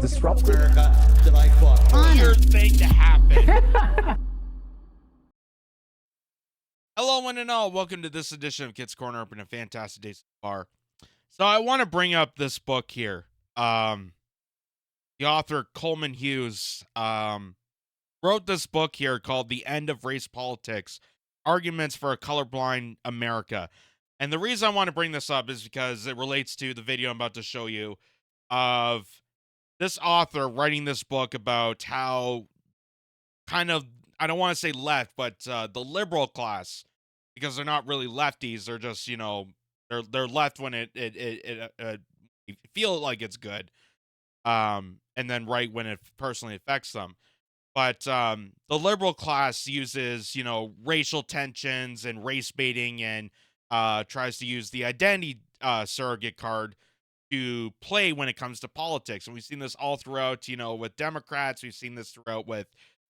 disruptive. America that I fought for. Weird thing to happen. Hello, one and all. Welcome to this edition of Kitz Corner. Been a fantastic day so far. So I want to bring up this book here. The author Coleman Hughes wrote this book here called "The End of Race Politics: Arguments for a Colorblind America." And the reason I want to bring this up is because it relates to the video I'm about to show you of this author writing this book about how kind of, I don't want to say left, but the liberal class, because they're not really lefties, they're just, you know, they're left when it feel like it's good, and then right when it personally affects them. But the liberal class uses, you know, racial tensions and race baiting and tries to use the identity surrogate card to play when it comes to politics. And we've seen this all throughout, you know, with Democrats. We've seen this throughout with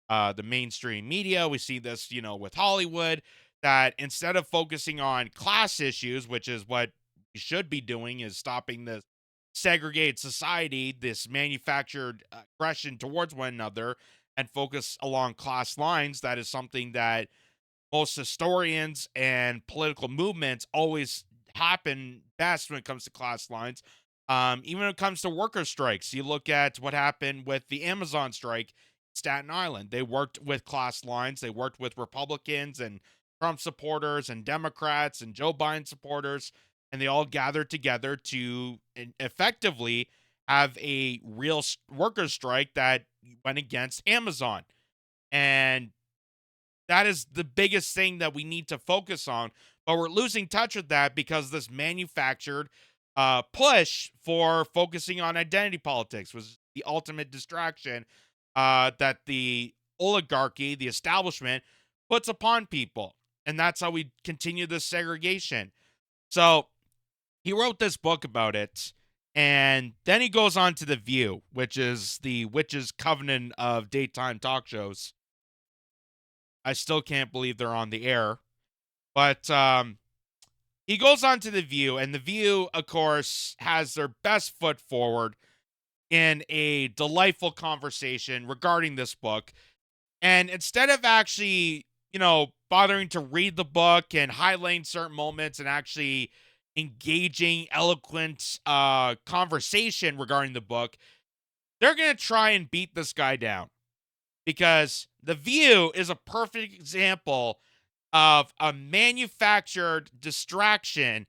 the mainstream media. We see this, you know, with Hollywood, that instead of focusing on class issues, which is what we should be doing, is stopping this segregated society, this manufactured aggression towards one another, and focus along class lines. That is something that most historians and political movements always happen best when it comes to class lines. Even when it comes to worker strikes, you look at what happened with the Amazon strike in Staten Island. They worked with class lines. They worked with Republicans and Trump supporters and Democrats and Joe Biden supporters, and they all gathered together to effectively have a real worker strike that went against Amazon. And that is the biggest thing that we need to focus on. But we're losing touch with that because this manufactured push for focusing on identity politics was the ultimate distraction that the oligarchy, the establishment, puts upon people. And that's how we continue this segregation. So he wrote this book about it. And then he goes on to The View, which is the witches' covenant of daytime talk shows. I still can't believe they're on the air. But he goes on to The View, and The View, of course, has their best foot forward in a delightful conversation regarding this book. And instead of actually, you know, bothering to read the book and highlighting certain moments and actually engaging, eloquent conversation regarding the book, they're going to try and beat this guy down. Because The View is a perfect example of a manufactured distraction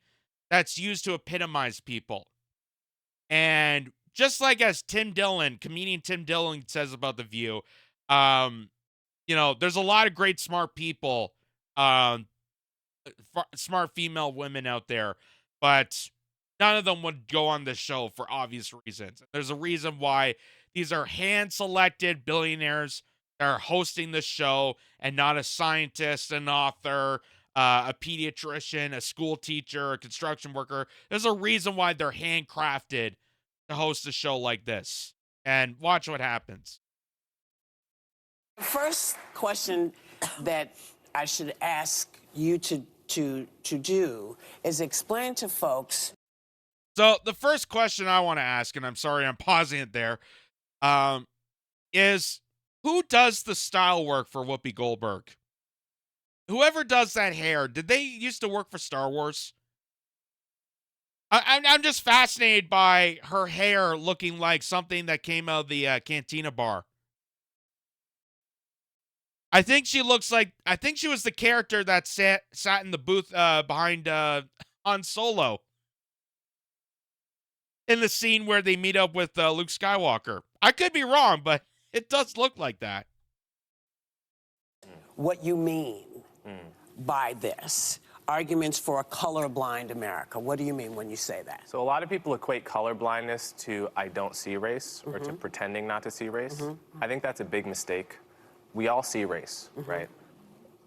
that's used to epitomize people. And just like as comedian Tim Dillon says about The View, you know, there's a lot of great smart people, smart female women out there, but none of them would go on this show for obvious reasons. There's a reason why these are hand-selected billionaires that are hosting the show and not a scientist, an author, a pediatrician, a school teacher, a construction worker. There's a reason why they're handcrafted to host a show like this. And watch what happens. The first question that I should ask you to do is explain to folks. So the first question I want to ask, and I'm sorry I'm pausing it there, is who does the style work for Whoopi Goldberg? Whoever does that hair, did they used to work for Star Wars? I'm just fascinated by her hair looking like something that came out of the Cantina bar. I think she looks like, I think she was the character that sat in the booth behind Han Solo in the scene where they meet up with Luke Skywalker. I could be wrong, but it does look like that. What you mean by this? Arguments for a colorblind America. What do you mean when you say that? So a lot of people equate colorblindness to I don't see race or to pretending not to see race. I think that's a big mistake. We all see race, right?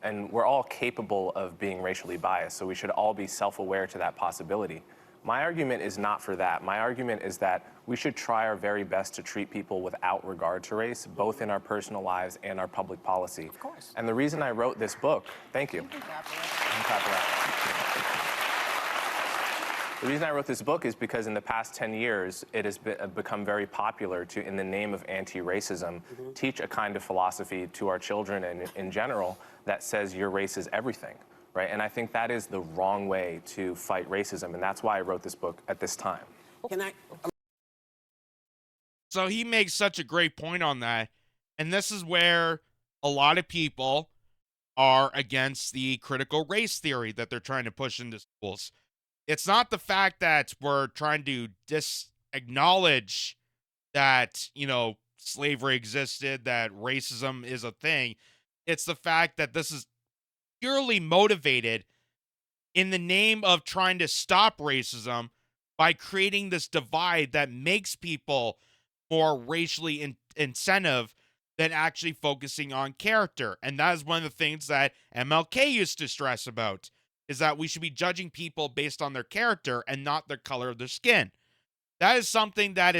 And we're all capable of being racially biased, so we should all be self-aware to that possibility. My argument is not for that. My argument is that we should try our very best to treat people without regard to race, both in our personal lives and our public policy. Of course. And the reason I wrote this book, thank you. I'm clapping that. The reason I wrote this book is because in the past 10 years, it has become very popular to, in the name of anti-racism, teach a kind of philosophy to our children and in general that says your race is everything, right? And I think that is the wrong way to fight racism, and that's why I wrote this book at this time. Can I? So he makes such a great point on that. And this is where a lot of people are against the critical race theory that they're trying to push into schools. It's not the fact that we're trying to acknowledge that, slavery existed, that racism is a thing. It's the fact that this is purely motivated in the name of trying to stop racism by creating this divide that makes people more racially insensitive than actually focusing on character. And that is one of the things that MLK used to stress about, is that we should be judging people based on their character and not their color of their skin. That is something that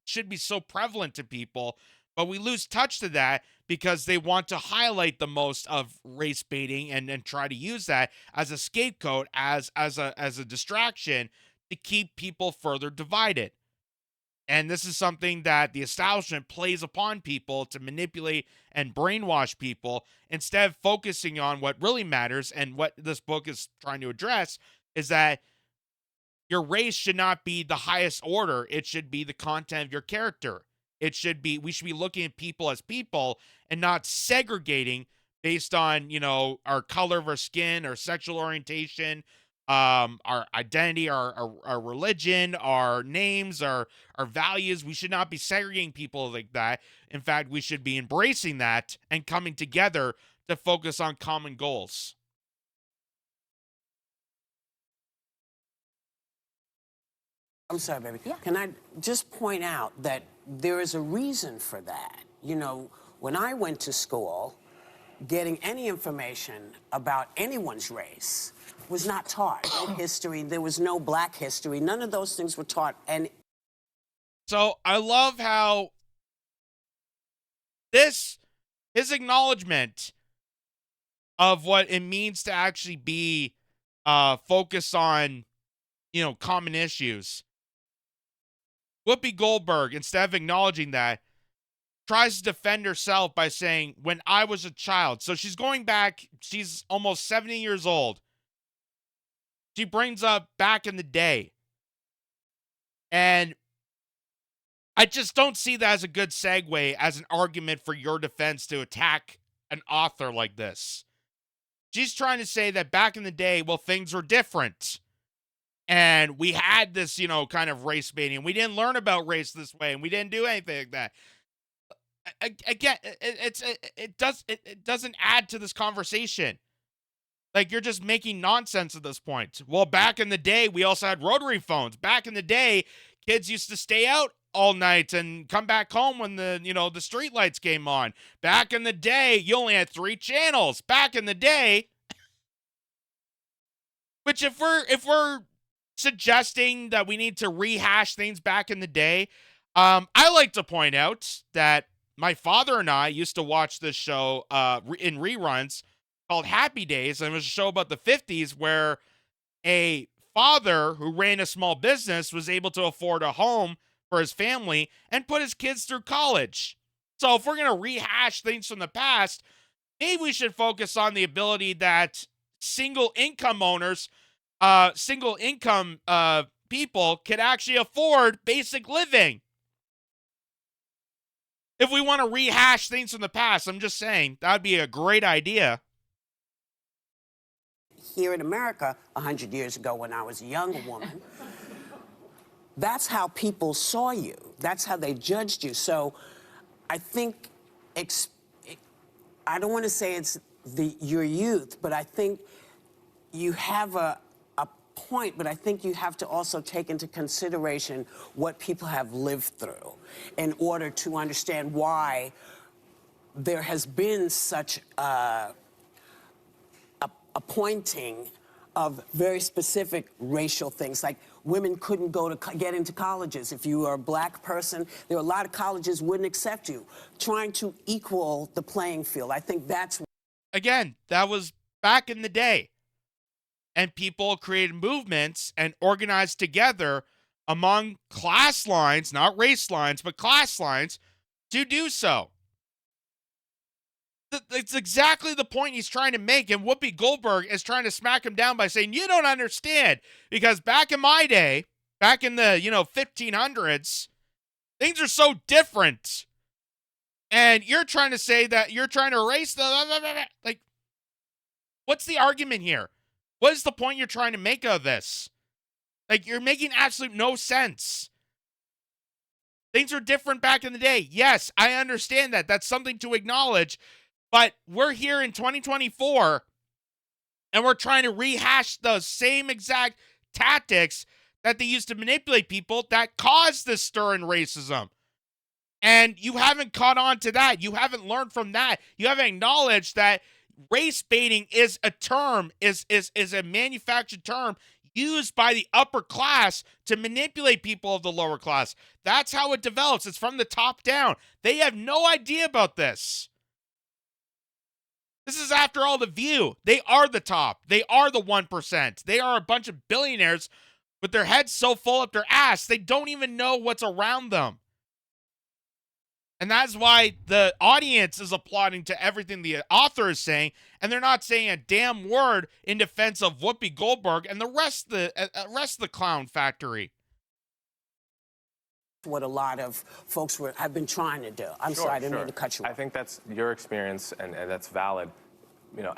should be so prevalent to people, but we lose touch to that because they want to highlight the most of race baiting and try to use that as a scapegoat, as a distraction to keep people further divided. And this is something that the establishment plays upon people to manipulate and brainwash people instead of focusing on what really matters. And what this book is trying to address is that your race should not be the highest order. It should be the content of your character. We should be looking at people as people and not segregating based on, our color of our skin, our sexual orientation, our identity, our religion, our names, our values. We should not be segregating people like that. In fact, we should be embracing that and coming together to focus on common goals. I'm sorry, baby. Yeah. Can I just point out that there is a reason for that? When I went to school, getting any information about anyone's race was not taught. No history, there was no black history. None of those things were taught. And so I love how his acknowledgement of what it means to actually be focused on, common issues. Whoopi Goldberg, instead of acknowledging that, tries to defend herself by saying, when I was a child. So she's going back, she's almost 70 years old. She brings up back in the day. And I just don't see that as a good segue, as an argument for your defense to attack an author like this. She's trying to say that back in the day, well, things were different. And we had this, kind of race baiting. We didn't learn about race this way, and we didn't do anything like that. Again, it doesn't add to this conversation. Like, you're just making nonsense at this point. Well, back in the day, we also had rotary phones. Back in the day, kids used to stay out all night and come back home when the street lights came on. Back in the day, you only had 3 channels. Back in the day, which if we're suggesting that we need to rehash things back in the day, I like to point out that my father and I used to watch this show in reruns called Happy Days, and it was a show about the 50s where a father who ran a small business was able to afford a home for his family and put his kids through college. So if we're going to rehash things from the past, maybe we should focus on the ability that single income people could actually afford basic living. If we want to rehash things from the past, I'm just saying, that'd be a great idea. here in America 100 years ago when I was a younger woman, that's how people saw you. That's how they judged you. So I think, I don't want to say it's your youth, but I think you have a point, but I think you have to also take into consideration what people have lived through in order to understand why there has been such a pointing of very specific racial things, like women couldn't get into colleges. If you were a black person, there were a lot of colleges wouldn't accept you, trying to equal the playing field. I think that's... Again, that was back in the day. and people created movements and organized together among class lines, not race lines, but class lines, to do so. It's exactly the point he's trying to make, and Whoopi Goldberg is trying to smack him down by saying, you don't understand, because back in my day, back in the, 1500s, things are so different, and you're trying to say that you're trying to erase the, like, what's the argument here? What is the point you're trying to make of this? Like, you're making absolute no sense. Things are different back in the day. Yes, I understand that. That's something to acknowledge. But we're here in 2024, and we're trying to rehash the same exact tactics that they used to manipulate people that caused this stir in racism. And you haven't caught on to that. You haven't learned from that. You haven't acknowledged that race baiting is a term, is a manufactured term used by the upper class to manipulate people of the lower class. That's how it develops. It's from the top down. They have no idea about this. This is, after all, The View. They are the top. They are the 1%. They are a bunch of billionaires with their heads so full up their ass, they don't even know what's around them. And that's why the audience is applauding to everything the author is saying, and they're not saying a damn word in defense of Whoopi Goldberg and the rest of the clown factory. What a lot of folks have been trying to do. I'm sorry, I didn't mean to cut you off. I think that's your experience, and that's valid.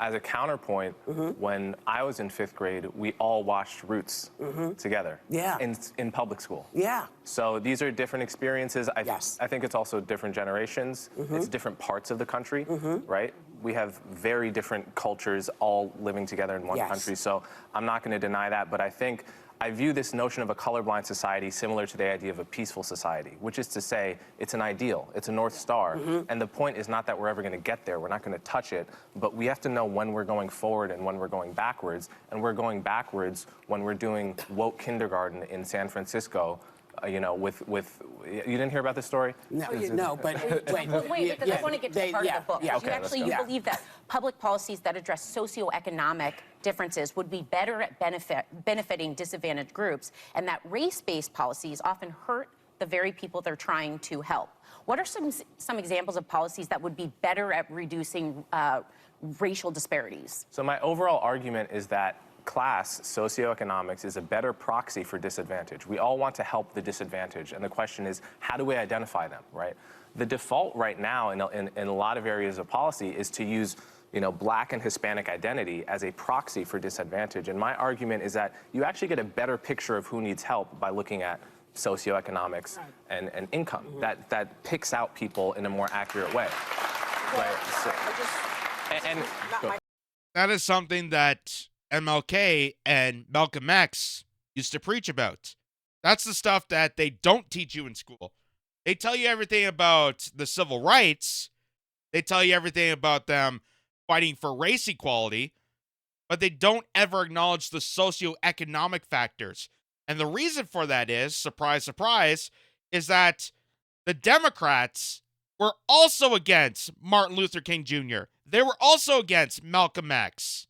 As a counterpoint, when I was in 5th grade, we all watched Roots together. Yeah. In public school. Yeah. So these are different experiences. Yes. I think it's also different generations. It's different parts of the country, right? We have very different cultures all living together in one country. So I'm not going to deny that, but I view this notion of a colorblind society similar to the idea of a peaceful society, which is to say it's an ideal, it's a North Star. And the point is not that we're ever going to get there, we're not going to touch it, but we have to know when we're going forward and when we're going backwards. And we're going backwards when we're doing woke kindergarten in San Francisco. You didn't hear about this story? No, but wait, because I want to get to the part of the book. Yeah, You believe that public policies that address socioeconomic differences would be better at benefiting disadvantaged groups, and that race-based policies often hurt the very people they're trying to help. What are some examples of policies that would be better at reducing racial disparities? So my overall argument is that class, socioeconomics, is a better proxy for disadvantage. We all want to help the disadvantaged, and the question is, how do we identify them, right? The default right now in a lot of areas of policy is to use Black and Hispanic identity as a proxy for disadvantage. And my argument is that you actually get a better picture of who needs help by looking at socioeconomics and income. That picks out people in a more accurate way. That is something that MLK and Malcolm X used to preach about. That's the stuff that they don't teach you in school. They tell you everything about the civil rights. They tell you everything about them fighting for race equality, but they don't ever acknowledge the socioeconomic factors. And the reason for that is, surprise, surprise, is that the Democrats were also against Martin Luther King Jr. They were also against Malcolm X.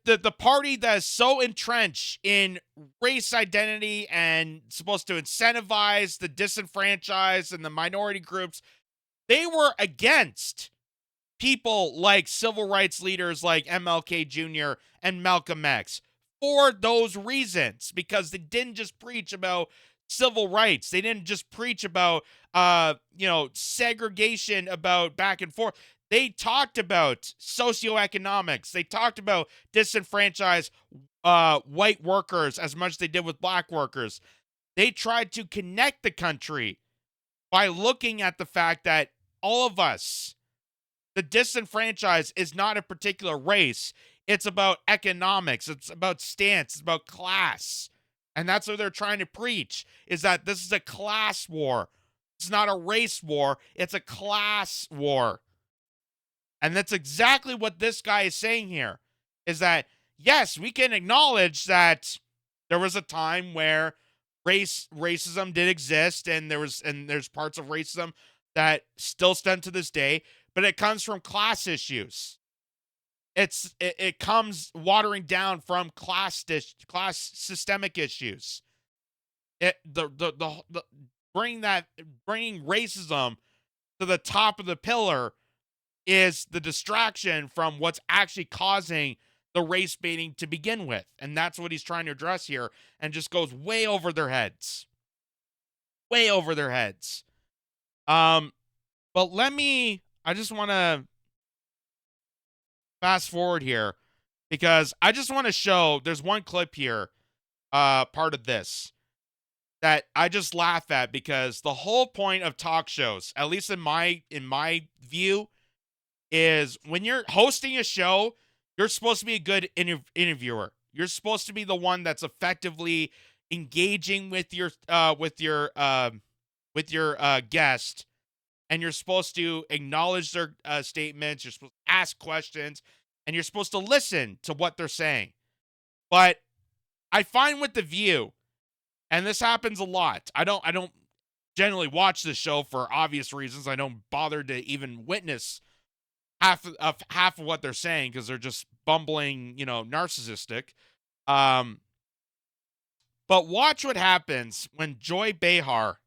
The party that is so entrenched in race identity and supposed to incentivize the disenfranchised and the minority groups, they were against people like civil rights leaders like MLK Jr. and Malcolm X for those reasons, because they didn't just preach about civil rights. They didn't just preach about, segregation, about back and forth. They talked about socioeconomics. They talked about disenfranchised white workers as much as they did with black workers. They tried to connect the country by looking at the fact that all of us, the disenfranchised, is not a particular race. It's about economics. It's about stance. It's about class. And that's what they're trying to preach, is that this is a class war. It's not a race war. It's a class war. And that's exactly what this guy is saying here, is that, yes, we can acknowledge that there was a time where racism did exist, and there's parts of racism that still stand to this day, but it comes from class issues. it comes watering down from class systemic issues. Bringing racism to the top of the pillar is the distraction from what's actually causing the race baiting to begin with. And that's what he's trying to address here, and just goes way over their heads. Way over their heads. But I just want to fast forward here, because I just want to show, there's one clip here, part of this, that I just laugh at, because the whole point of talk shows, at least in my view, is when you're hosting a show, you're supposed to be a good interviewer. You're supposed to be the one that's effectively engaging with your guest, and you're supposed to acknowledge their statements. You're supposed to ask questions, and you're supposed to listen to what they're saying. But I find with The View, and this happens a lot, I don't generally watch this show for obvious reasons. I don't bother to even witness half of what they're saying, because they're just bumbling, narcissistic. But watch what happens when Joy Behar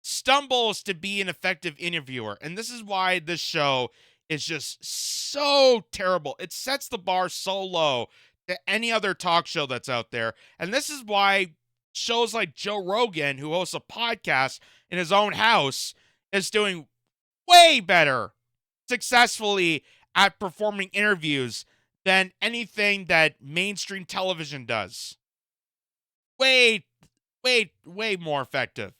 stumbles to be an effective interviewer. And this is why this show is just so terrible. It sets the bar so low to any other talk show that's out there. And this is why shows like Joe Rogan, who hosts a podcast in his own house, is doing way better successfully at performing interviews than anything that mainstream television does. Way more effective.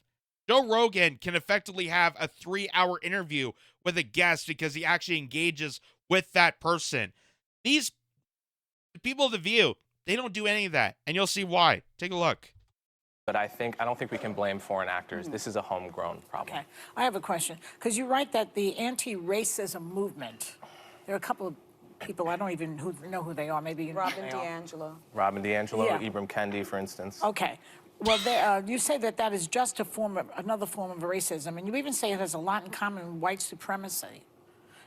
Joe Rogan can effectively have a 3-hour interview with a guest because he actually engages with that person. The people of The View, they don't do any of that, and you'll see why. Take a look. But I don't think we can blame foreign actors. This is a homegrown problem. Okay, I have a question. Because you write that the anti-racism movement, there are a couple of people, I don't even know who they are, maybe you know Robin who they are. DiAngelo. Robin DiAngelo, Yeah. Ibram Kendi, for instance. Okay. Well, you say that is just another form of racism, and you even say it has a lot in common with white supremacy.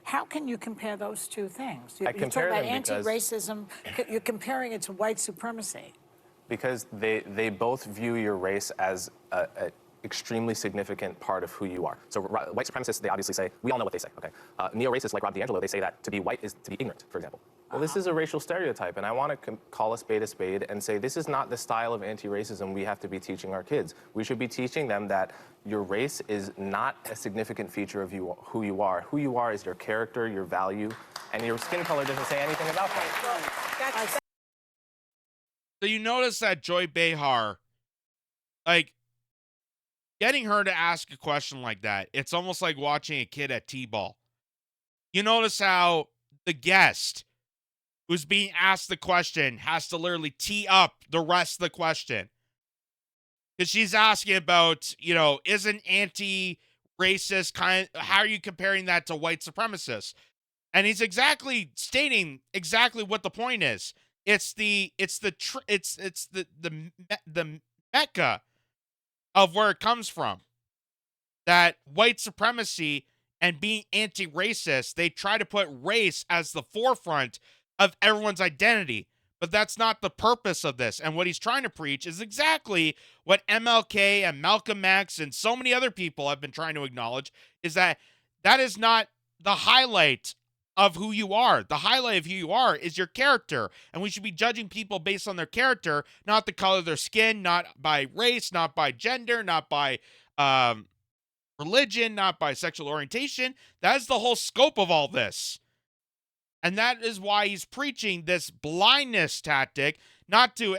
How can you compare those two things? You talk compare about them because- anti-racism, you're comparing it to white supremacy. Because they both view your race as a extremely significant part of who you are. So white supremacists, they obviously say, we all know what they say, okay? Neo-racists like Rob DiAngelo, they say that to be white is to be ignorant, for example. Well, this is a racial stereotype, and I want to call a spade and say this is not the style of anti-racism we have to be teaching our kids. We should be teaching them that your race is not a significant feature of who you are. Who you are is your character, your value, and your skin color doesn't say anything about that. So you notice that Joy Behar, like, getting her to ask a question like that, it's almost like watching a kid at T-ball. You notice how the guest who's being asked the question has to literally tee up the rest of the question. Because she's asking about, isn't anti-racist how are you comparing that to white supremacists? And he's stating exactly what the point is. It's the mecca of where it comes from. That white supremacy and being anti-racist, they try to put race as the forefront of everyone's identity. But that's not the purpose of this. And what he's trying to preach is exactly what MLK and Malcolm X and so many other people have been trying to acknowledge, is that is not the highlight of who you are. The highlight of who you are is your character. And we should be judging people based on their character, not the color of their skin, not by race, not by gender, not by religion, not by sexual orientation. That is the whole scope of all this. And that is why he's preaching this blindness tactic, not to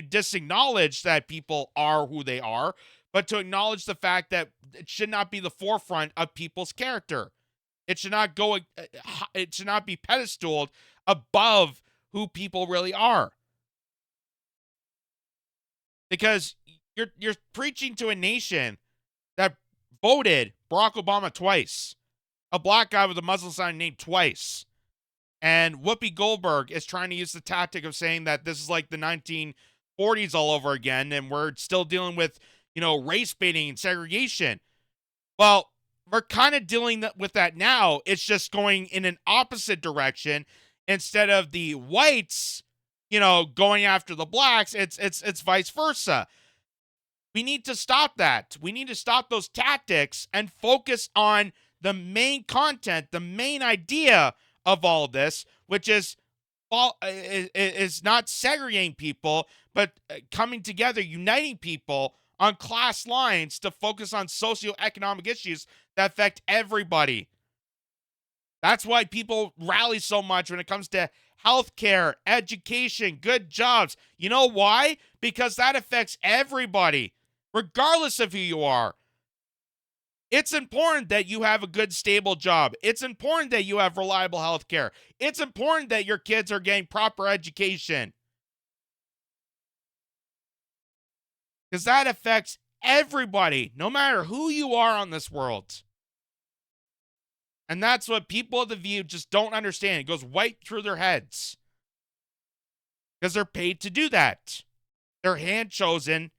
disacknowledge that people are who they are, but to acknowledge the fact that it should not be the forefront of people's character. It should not be pedestaled above who people really are. Because you're preaching to a nation that voted Barack Obama twice. A black guy with a Muslim sign named twice. And Whoopi Goldberg is trying to use the tactic of saying that this is like the 1940s all over again, and we're still dealing with, race baiting and segregation. Well, we're kind of dealing with that now. It's just going in an opposite direction. Instead of the whites, going after the blacks, it's vice versa. We need to stop that. We need to stop those tactics and focus on the main content, the main idea of all this, which is not segregating people, but coming together, uniting people on class lines to focus on socioeconomic issues that affect everybody. That's why people rally so much when it comes to healthcare, education, good jobs. You know why? Because that affects everybody, regardless of who you are. It's important that you have a good, stable job. It's important that you have reliable healthcare. It's important that your kids are getting proper education. Because that affects everybody, no matter who you are on this world. And that's what people of The View just don't understand. It goes right through their heads. Because they're paid to do that. They're hand-chosen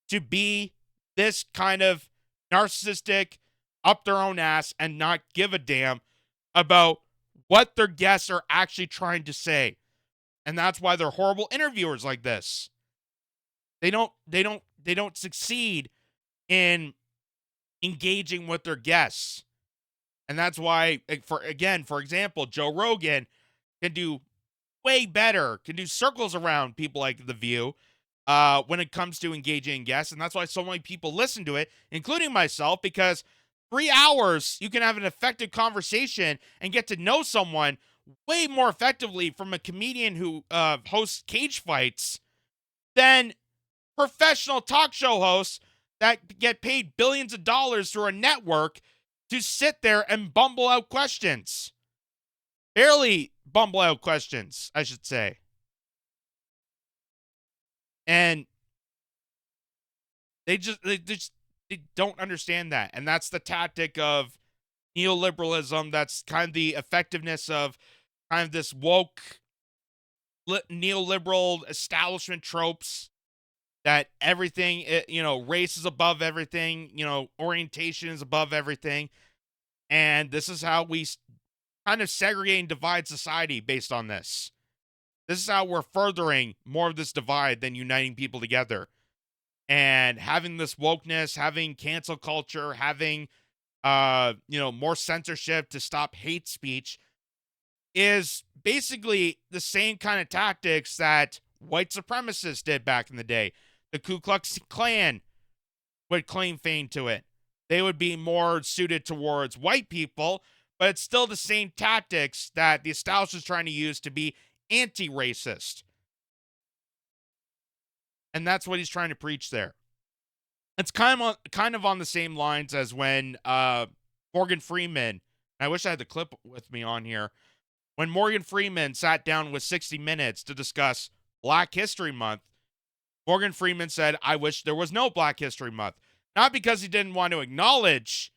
to be this kind of narcissistic, up their own ass, and not give a damn about what their guests are actually trying to say. And that's why they're horrible interviewers like this. They don't succeed in engaging with their guests. And that's why, for example, Joe Rogan can do way better, can do circles around people like The View when it comes to engaging guests. And that's why so many people listen to it, including myself, because 3 hours, you can have an effective conversation and get to know someone way more effectively from a comedian who hosts cage fights than professional talk show hosts that get paid billions of dollars through a network to sit there and bumble out questions. Barely bumble out questions, I should say. And they don't understand that. And that's the tactic of neoliberalism. That's kind of the effectiveness of kind of this woke neoliberal establishment tropes. That everything, race is above everything, orientation is above everything. And this is how we kind of segregate and divide society based on this. This is how we're furthering more of this divide than uniting people together. And having this wokeness, having cancel culture, having, more censorship to stop hate speech is basically the same kind of tactics that white supremacists did back in the day. The Ku Klux Klan would claim fame to it. They would be more suited towards white people, but it's still the same tactics that the establishment is trying to use to be anti-racist. And that's what he's trying to preach there. It's kind of on the same lines as when Morgan Freeman, and I wish I had the clip with me on here, when Morgan Freeman sat down with 60 Minutes to discuss Black History Month. Morgan Freeman said, I wish there was no Black History Month. Not because he didn't want to acknowledge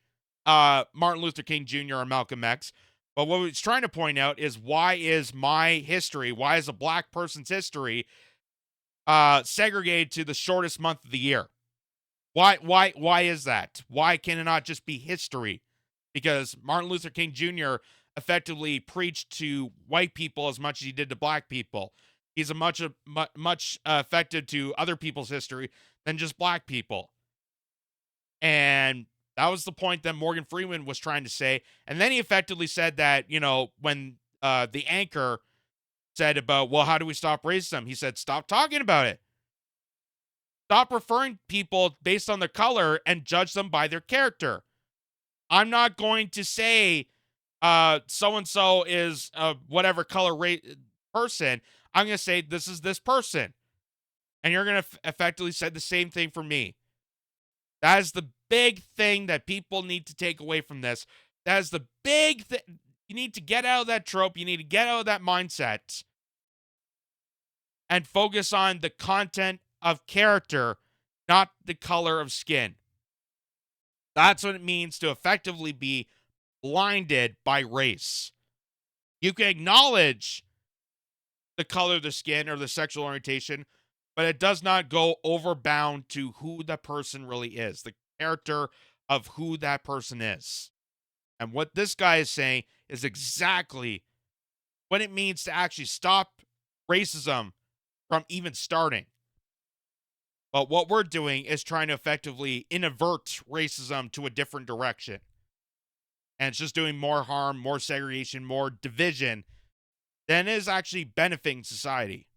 Martin Luther King Jr. or Malcolm X, but what he's trying to point out is why is my history, why is a black person's history segregated to the shortest month of the year? Why is that? Why can it not just be history? Because Martin Luther King Jr. effectively preached to white people as much as he did to black people. He's a much affected to other people's history than just black people. And that was the point that Morgan Freeman was trying to say. And then he effectively said that, when the anchor said about, well, how do we stop racism? He said, stop talking about it. Stop referring people based on their color and judge them by their character. I'm not going to say so-and-so is whatever color person. I'm going to say this is this person. And you're going to effectively say the same thing for me. That is the big thing that people need to take away from this. That is the big thing. You need to get out of that trope. You need to get out of that mindset. And focus on the content of character, not the color of skin. That's what it means to effectively be blinded by race. You can acknowledge the color of the skin or the sexual orientation, but it does not go overbound to who the person really is, the character of who that person is. And what this guy is saying is exactly what it means to actually stop racism from even starting. But what we're doing is trying to effectively invert racism to a different direction. And it's just doing more harm, more segregation, more division than is actually benefiting society.